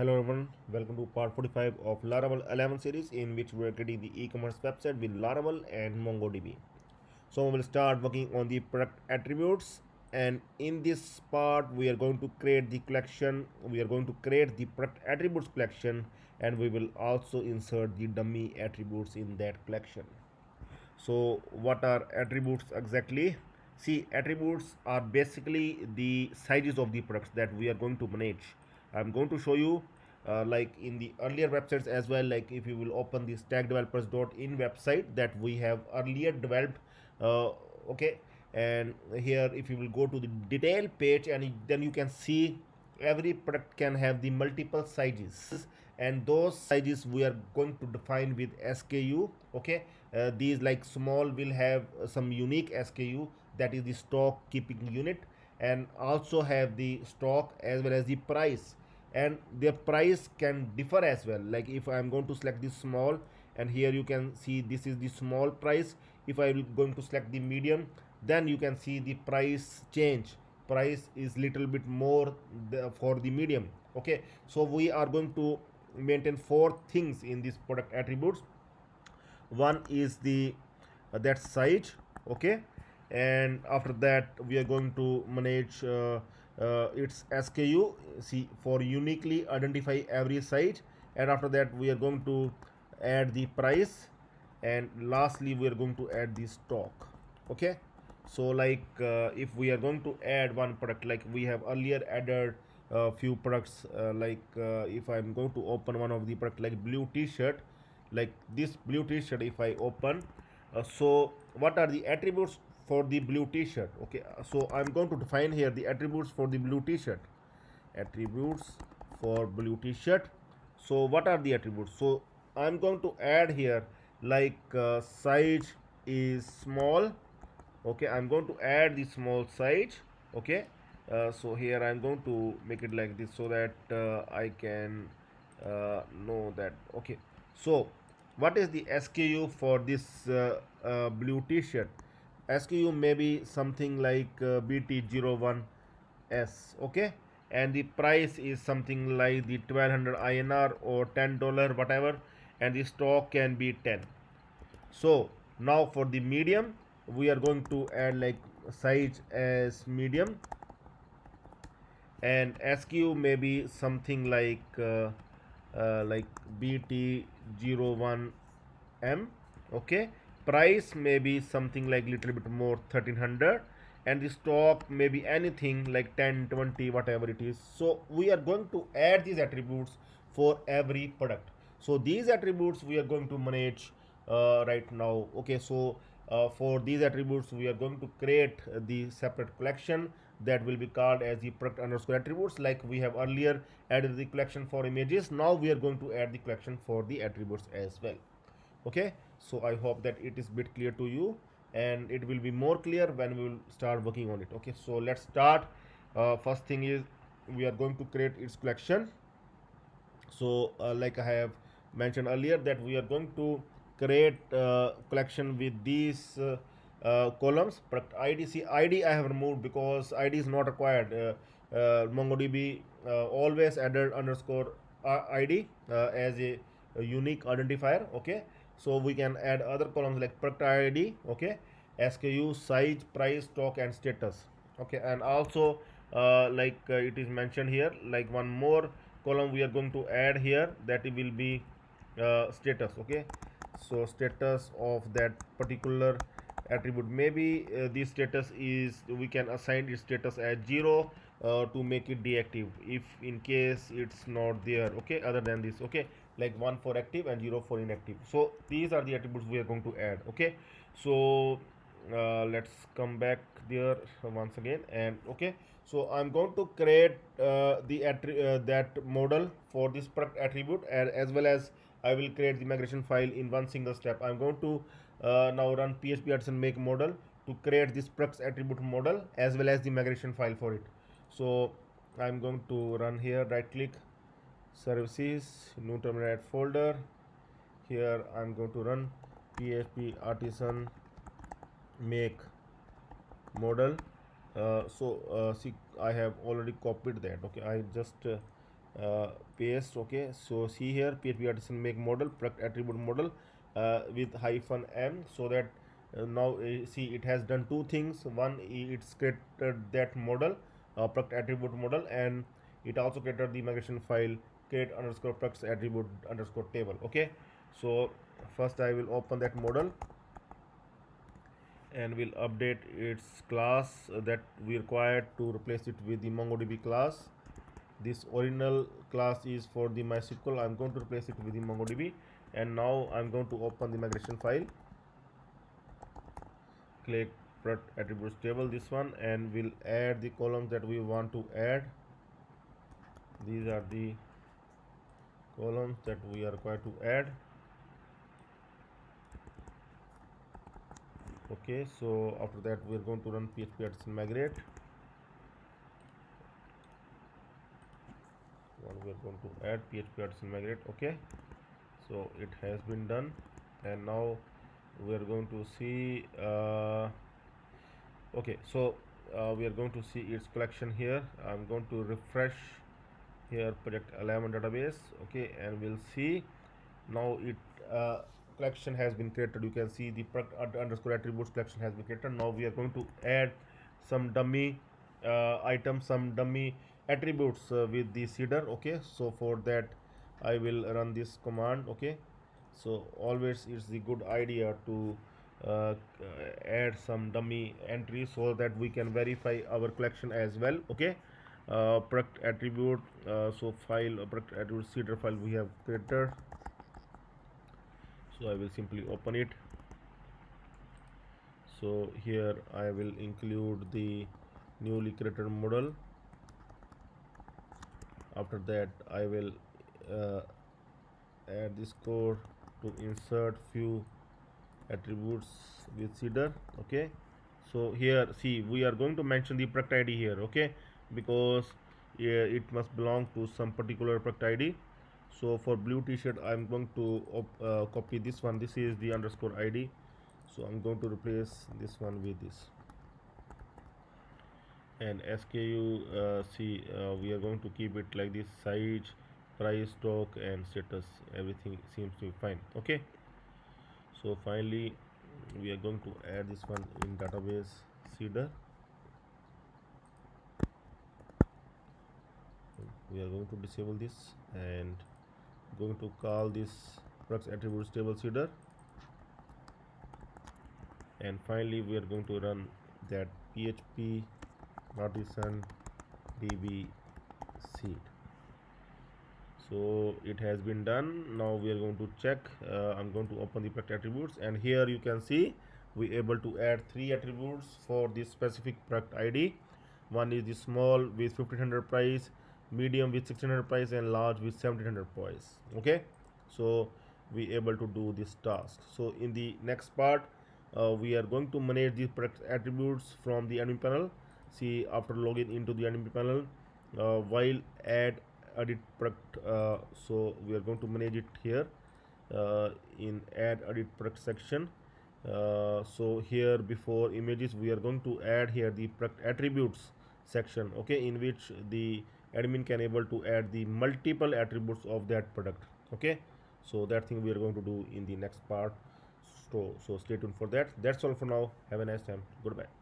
Hello everyone, welcome to part 45 of Laravel 11 series in which we are creating the e-commerce website with Laravel and MongoDB. So we will start working on the product attributes, and in this part we are going to create the collection, we are going to create the product attributes collection, and we will also insert the dummy attributes in that collection. So what are attributes exactly? See, attributes are basically the sizes of the products that we are going to manage. I'm going to show you like in the earlier websites as well, like if you will open the stackdevelopers.in website that we have earlier developed, uh, okay, and here if you will go to the detail page, and then you can see every product can have the multiple sizes, and those sizes we are going to define with SKU. Okay, these like small will have some unique SKU, that is the stock keeping unit, and also have the stock as well as the price, and their price can differ as well. Like if I am going to select this small, and here you can see this is the small price. If I will going to select the medium, then you can see the price change. Price is little bit more for the medium. Okay, so we are going to maintain four things in this product attributes. One is the that size. Okay, and after that we are going to manage its SKU, see, for uniquely identify every size, and after that we are going to add the price, and lastly we are going to add the stock. Okay, so like if we are going to add one product, like we have earlier added a few products, if I'm going to open one of the product like blue t-shirt, like this blue t-shirt, if I open, so what are the attributes for the blue t-shirt? Okay, so I'm going to define here the attributes for the blue t-shirt. Attributes for blue t-shirt. So what are the attributes? So I'm going to add here like size is small. Okay, I'm going to add the small size. Okay, so here I'm going to make it like this so that I can know that. Okay, so what is the SKU for this blue t-shirt? SKU may be something like BT01S. Okay, and the price is something like the 1200 INR or $10 whatever, and the stock can be 10. So now for the medium, we are going to add like size as medium, and SKU may be something like BT01M. Okay, price may be something like little bit more 1300, and the stock may be anything like 10, 20, whatever it is. So we are going to add these attributes for every product. So these attributes we are going to manage right now. Okay, so for these attributes we are going to create the separate collection that will be called as the product underscore attributes. Like we have earlier added the collection for images, now we are going to add the collection for the attributes as well. Okay, so I hope that it is bit clear to you, and it will be more clear when we will start working on it. Okay, so let's start. First thing is we are going to create its collection. So like I have mentioned earlier that we are going to create collection with these columns. Product id, see, id I have removed because id is not required. MongoDB always added underscore id as a unique identifier. Okay, so we can add other columns like product id. Okay, SKU, size, price, stock, and status. Okay, and also it is mentioned here, like one more column we are going to add here, that it will be status. Okay, so status of that particular attribute, maybe the status is, we can assign its status as 0 to make it deactive if in case it's not there. Okay, other than this. Okay, like 1 for active and 0 for inactive. So these are the attributes we are going to add. Okay, so let's come back there once again, and okay, so I'm going to create that model for this product attribute, and as well as I will create the migration file in one single step. I'm going to now run php artisan make model to create this products attribute model as well as the migration file for it. So I'm going to run here, right click, services, new terminal, add folder. Here I'm going to run php artisan make model. See, I have already copied that. Okay, I just paste. Okay, so see here, PHP artisan make model product attribute model with hyphen m, so that now see, it has done two things. One, it's created that model, product attribute model, and it also created the migration file create underscore products attribute underscore table. Okay, so first I will open that model and will update its class that we required to replace it with the MongoDB class. This original class is for the MySQL. I'm going to replace it with the MongoDB, and now I'm going to open the migration file. Click product attributes table, this one, and we'll add the columns that we want to add. These are the columns that we are required to add. Okay, so after that we're going to run php artisan migrate. We're going to add php artisan migrate. Okay, so it has been done, and now we are going to see okay, so we are going to see its collection here. I'm going to refresh here project 11 database. Okay, and we'll see now it collection has been created. You can see the product underscore attributes collection has been created. Now we are going to add some dummy items, some dummy attributes with the seeder. Okay, so for that I will run this command. Okay, so always it's the good idea to uh, add some dummy entries so that we can verify our collection as well. Okay, product attribute, so file product attribute seeder file we have created, so I will simply open it. So here I will include the newly created model. After that I will uh, add this code to insert few attributes with seeder. Okay, so here see, we are going to mention the product id here. Okay, because it must belong to some particular product id. So for blue t-shirt I'm going to copy this one. This is the underscore id, so I'm going to replace this one with this. And SKU, see, we are going to keep it like this: size, price, stock, and status. Everything seems to be fine. Okay, so finally we are going to add this one in database seeder. We are going to disable this and going to call this products attributes table seeder, and finally we are going to run that php artisan db seed. So it has been done. Now we are going to check. I'm going to open the product attributes, and here you can see we able to add three attributes for this specific product id. One is the small with 1500 price, medium with 1600 price, and large with 1700 price. Okay, so we able to do this task. So in the next part we are going to manage these product attributes from the admin panel. See, after logging into the admin panel, while add edit product, so we are going to manage it here in add edit product section. So here before images we are going to add here the product attributes section. Okay, in which the admin can able to add the multiple attributes of that product. Okay, so that thing we are going to do in the next part. So stay tuned for that. That's all for now. Have a nice time. Goodbye.